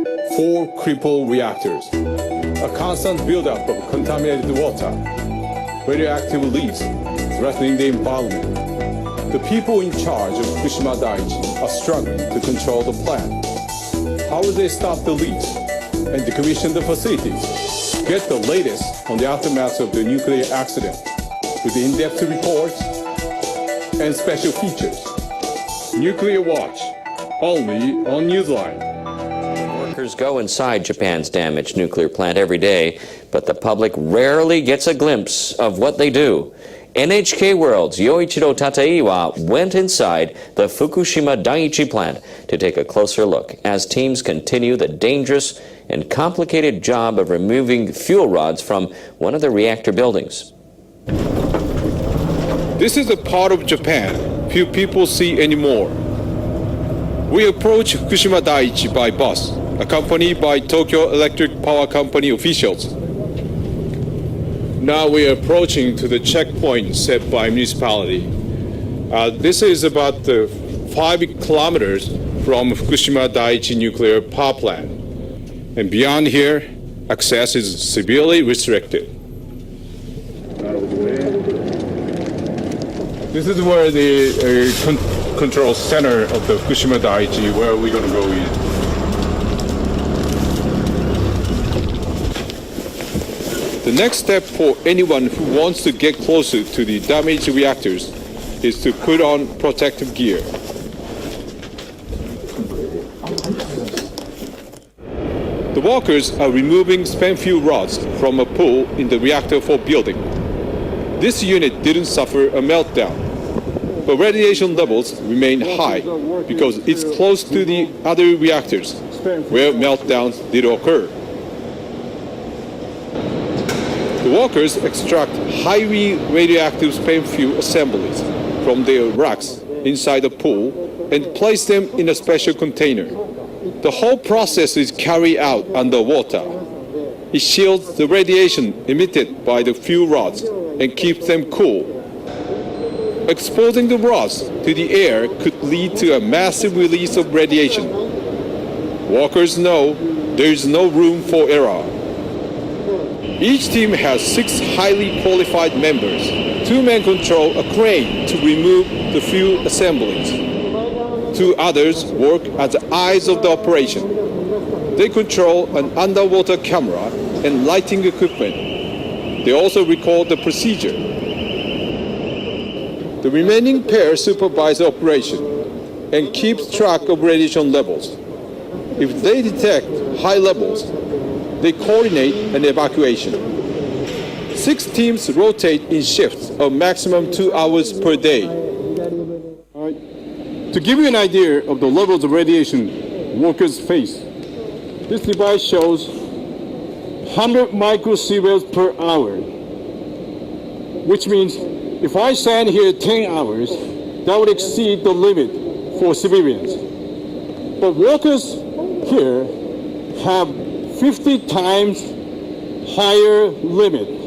4 crippled reactors, a constant buildup of contaminated water, radioactive leaks threatening the environment. The people in charge of Fukushima Daiichi are struggling to control the plant. How will they stop the leaks and decommission the facilities? Get the latest on the aftermath of the nuclear accident with in-depth reports and special features. Nuclear Watch, only on Newsline. Workers go inside Japan's damaged nuclear plant every day, but the public rarely gets a glimpse of what they do. NHK World's Yoichiro Tateiwa went inside the Fukushima Daiichi plant to take a closer look as teams continue the dangerous and complicated job of removing fuel rods from one of the reactor buildings. This is a part of Japan few people see anymore. We approach Fukushima Daiichi by bus, accompanied by Tokyo Electric Power Company officials. Now we are approaching to the checkpoint set by municipality. This is about 5 kilometers from Fukushima Daiichi nuclear power plant. And beyond here, access is severely restricted. This is where the control center of the Fukushima Daiichi, where we're going to go in. The next step for anyone who wants to get closer to the damaged reactors is to put on protective gear. The workers are removing spent fuel rods from a pool in the reactor 4 building. This unit didn't suffer a meltdown, but radiation levels remain high because it's close to the other reactors where meltdowns did occur. The workers extract highly radioactive spent fuel assemblies from their racks inside the pool and place them in a special container. The whole process is carried out underwater. It shields the radiation emitted by the fuel rods and keeps them cool. Exposing the rods to the air could lead to a massive release of radiation. Workers know there is no room for error. Each team has 6 highly qualified members. 2 men control a crane to remove the fuel assemblies. 2 others work as the eyes of the operation. They control an underwater camera and lighting equipment. They also record the procedure. The remaining pair supervise the operation and keeps track of radiation levels. If they detect high levels, they coordinate an evacuation. 6 teams rotate in shifts of maximum 2 hours per day. To give you an idea of the levels of radiation workers face, this device shows 100 microsieverts per hour, which means if I stand here 10 hours, that would exceed the limit for civilians. But workers here have 50 times higher limit.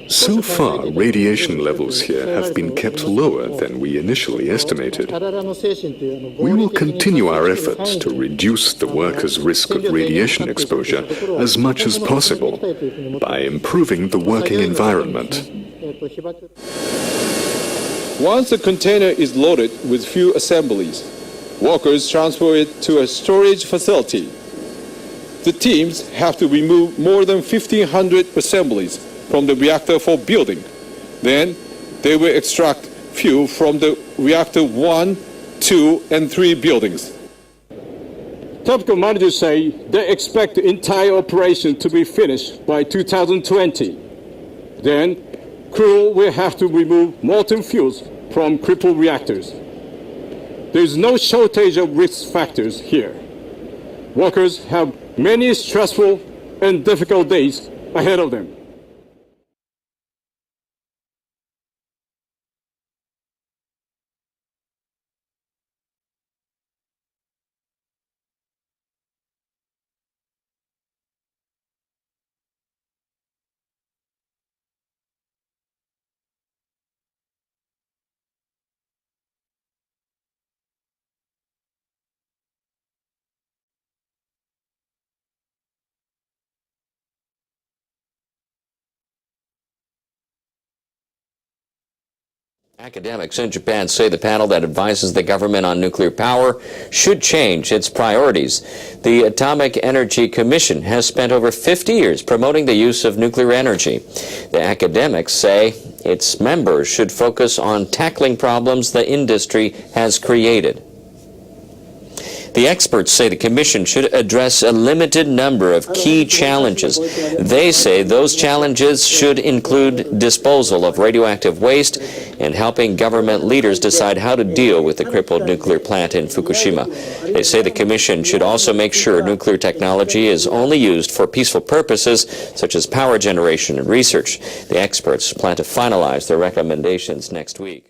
So far, radiation levels here have been kept lower than we initially estimated. We will continue our efforts to reduce the workers' risk of radiation exposure as much as possible by improving the working environment. Once the container is loaded with fuel assemblies, workers transfer it to a storage facility. The teams have to remove more than 1,500 assemblies from the reactor 4 building. Then they will extract fuel from the reactor 1, 2, and 3 buildings. Tepco managers say they expect the entire operation to be finished by 2020. Then crew will have to remove molten fuels from crippled reactors. There is no shortage of risk factors here. Workers have many stressful and difficult days ahead of them. Academics in Japan say the panel that advises the government on nuclear power should change its priorities. The Atomic Energy Commission has spent over 50 years promoting the use of nuclear energy. The academics say its members should focus on tackling problems the industry has created. The experts say the Commission should address a limited number of key challenges. They say those challenges should include disposal of radioactive waste and helping government leaders decide how to deal with the crippled nuclear plant in Fukushima. They say the Commission should also make sure nuclear technology is only used for peaceful purposes, such as power generation and research. The experts plan to finalize their recommendations next week.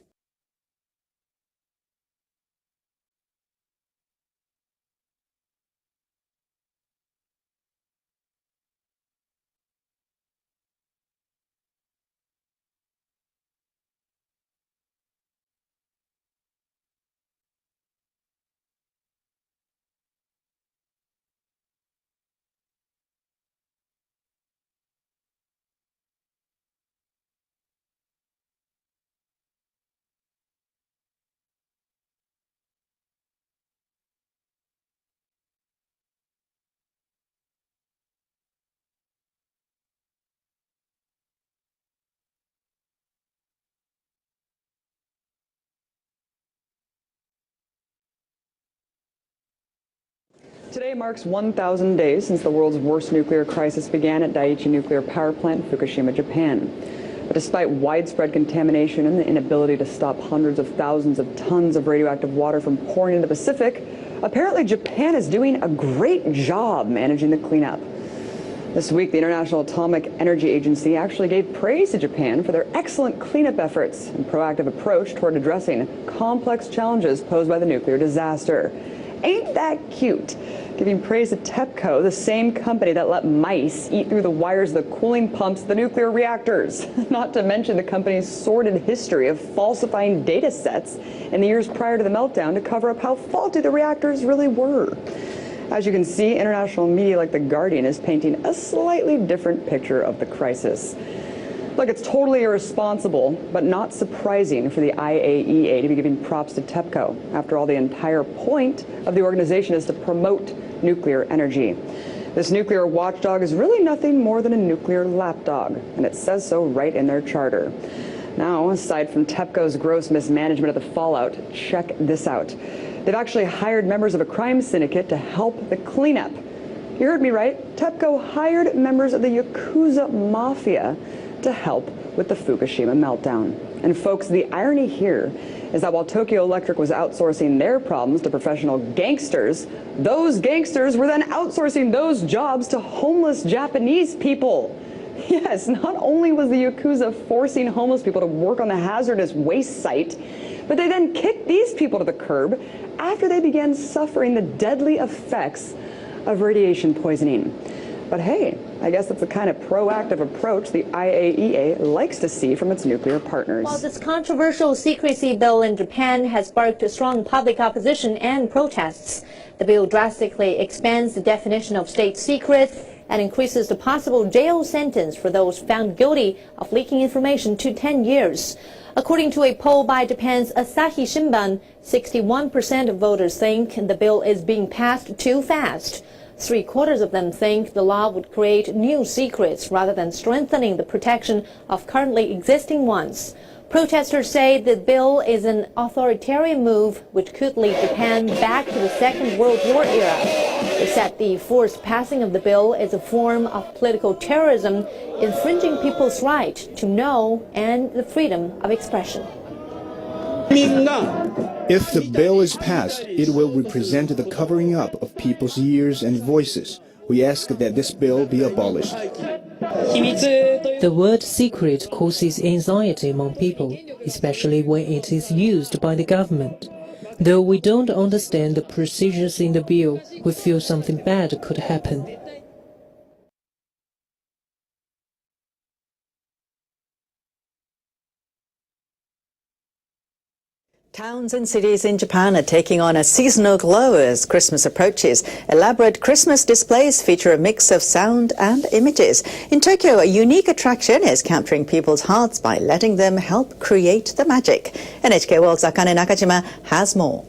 Today marks 1,000 days since the world's worst nuclear crisis began at Daiichi nuclear power plant in Fukushima, Japan. But despite widespread contamination and the inability to stop hundreds of thousands of tons of radioactive water from pouring into the Pacific, apparently Japan is doing a great job managing the cleanup. This week, the International Atomic Energy Agency actually gave praise to Japan for their excellent cleanup efforts and proactive approach toward addressing complex challenges posed by the nuclear disaster. Ain't that cute? Giving praise to Tepco, the same company that let mice eat through the wires of the cooling pumps of the nuclear reactors. Not to mention the company's sordid history of falsifying data sets in the years prior to the meltdown to cover up how faulty the reactors really were. As you can see, international media like The Guardian is painting a slightly different picture of the crisis. Look, it's totally irresponsible, but not surprising for the IAEA to be giving props to Tepco. After all, the entire point of the organization is to promote nuclear energy. This nuclear watchdog is really nothing more than a nuclear lapdog, and it says so right in their charter. Now, aside from Tepco's gross mismanagement of the fallout, check this out. They've actually hired members of a crime syndicate to help the cleanup. You heard me right. Tepco hired members of the Yakuza Mafia to help with the Fukushima meltdown. And folks, the irony here is that while Tokyo Electric was outsourcing their problems to professional gangsters, those gangsters were then outsourcing those jobs to homeless Japanese people. Yes, not only was the Yakuza forcing homeless people to work on the hazardous waste site, but they then kicked these people to the curb after they began suffering the deadly effects of radiation poisoning. But hey, I guess that's the kind of proactive approach the IAEA likes to see from its nuclear partners. While this controversial secrecy bill in Japan has sparked strong public opposition and protests, the bill drastically expands the definition of state secret and increases the possible jail sentence for those found guilty of leaking information to 10 years. According to a poll by Japan's Asahi Shimbun, 61% of voters think the bill is being passed too fast. 3/4 of them think the law would create new secrets rather than strengthening the protection of currently existing ones. Protesters say the bill is an authoritarian move which could lead Japan back to the Second World War era. They said the forced passing of the bill is a form of political terrorism, infringing people's right to know and the freedom of expression. If the bill is passed, it will represent the covering up of people's ears and voices. We ask that this bill be abolished. The word secret causes anxiety among people, especially when it is used by the government. Though we don't understand the procedures in the bill, we feel something bad could happen. Towns and cities in Japan are taking on a seasonal glow as Christmas approaches. Elaborate Christmas displays feature a mix of sound and images. In Tokyo, a unique attraction is capturing people's hearts by letting them help create the magic. NHK World's Akane Nakajima has more.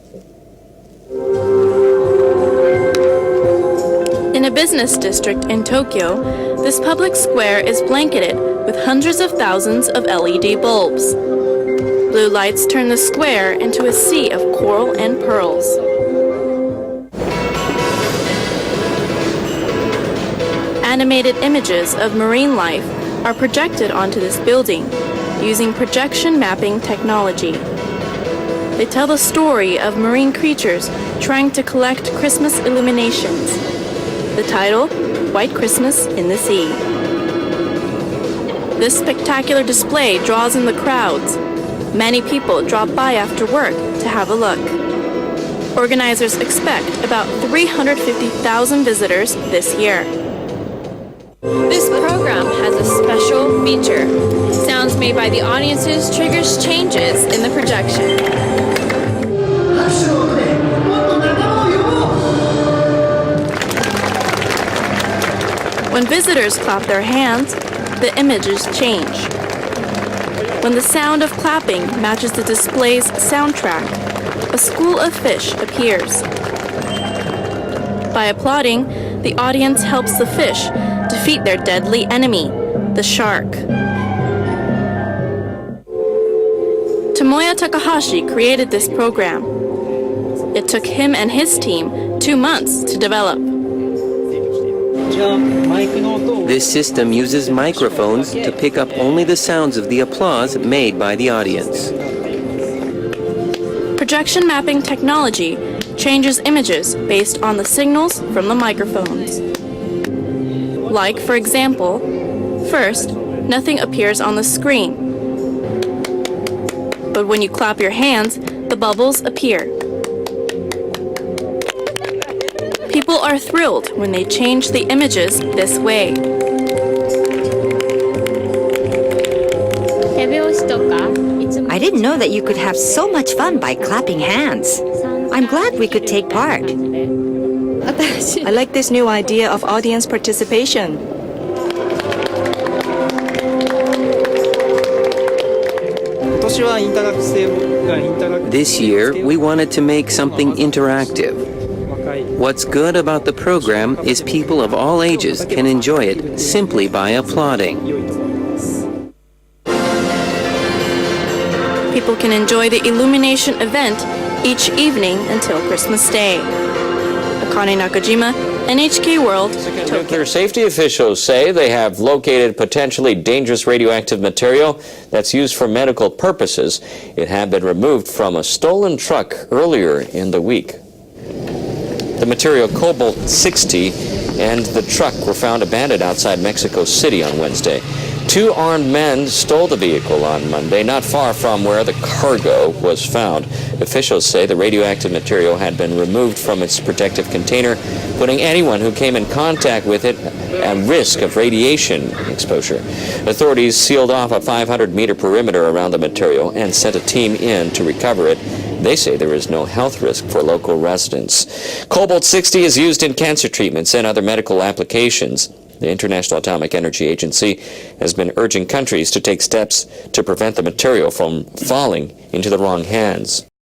In a business district in Tokyo, this public square is blanketed with hundreds of thousands of LED bulbs. Blue lights turn the square into a sea of coral and pearls. Animated images of marine life are projected onto this building using projection mapping technology. They tell the story of marine creatures trying to collect Christmas illuminations. The title, White Christmas in the Sea. This spectacular display draws in the crowds. Many people drop by after work to have a look. Organizers expect about 350,000 visitors this year. This program has a special feature. Sounds made by the audiences triggers changes in the projection. When visitors clap their hands, the images change. When the sound of clapping matches the display's soundtrack, a school of fish appears. By applauding, the audience helps the fish defeat their deadly enemy, the shark. Tomoya Takahashi created this program. It took him and his team 2 months to develop. This system uses microphones to pick up only the sounds of the applause made by the audience. Projection mapping technology changes images based on the signals from the microphones. Like, for example, first, nothing appears on the screen. But when you clap your hands, the bubbles appear. People are thrilled when they change the images this way. I didn't know that you could have so much fun by clapping hands. I'm glad we could take part. I like this new idea of audience participation. This year, we wanted to make something interactive. What's good about the program is people of all ages can enjoy it simply by applauding. People can enjoy the illumination event each evening until Christmas Day. Akane Nakajima, NHK World, Tokyo. Nuclear safety officials say they have located potentially dangerous radioactive material that's used for medical purposes. It had been removed from a stolen truck earlier in the week. The material cobalt-60 and the truck were found abandoned outside Mexico City on Wednesday. 2 armed men stole the vehicle on Monday, not far from where the cargo was found. Officials say the radioactive material had been removed from its protective container, putting anyone who came in contact with it at risk of radiation exposure. Authorities sealed off a 500-meter perimeter around the material and sent a team in to recover it. They say there is no health risk for local residents. Cobalt-60 is used in cancer treatments and other medical applications. The International Atomic Energy Agency has been urging countries to take steps to prevent the material from falling into the wrong hands.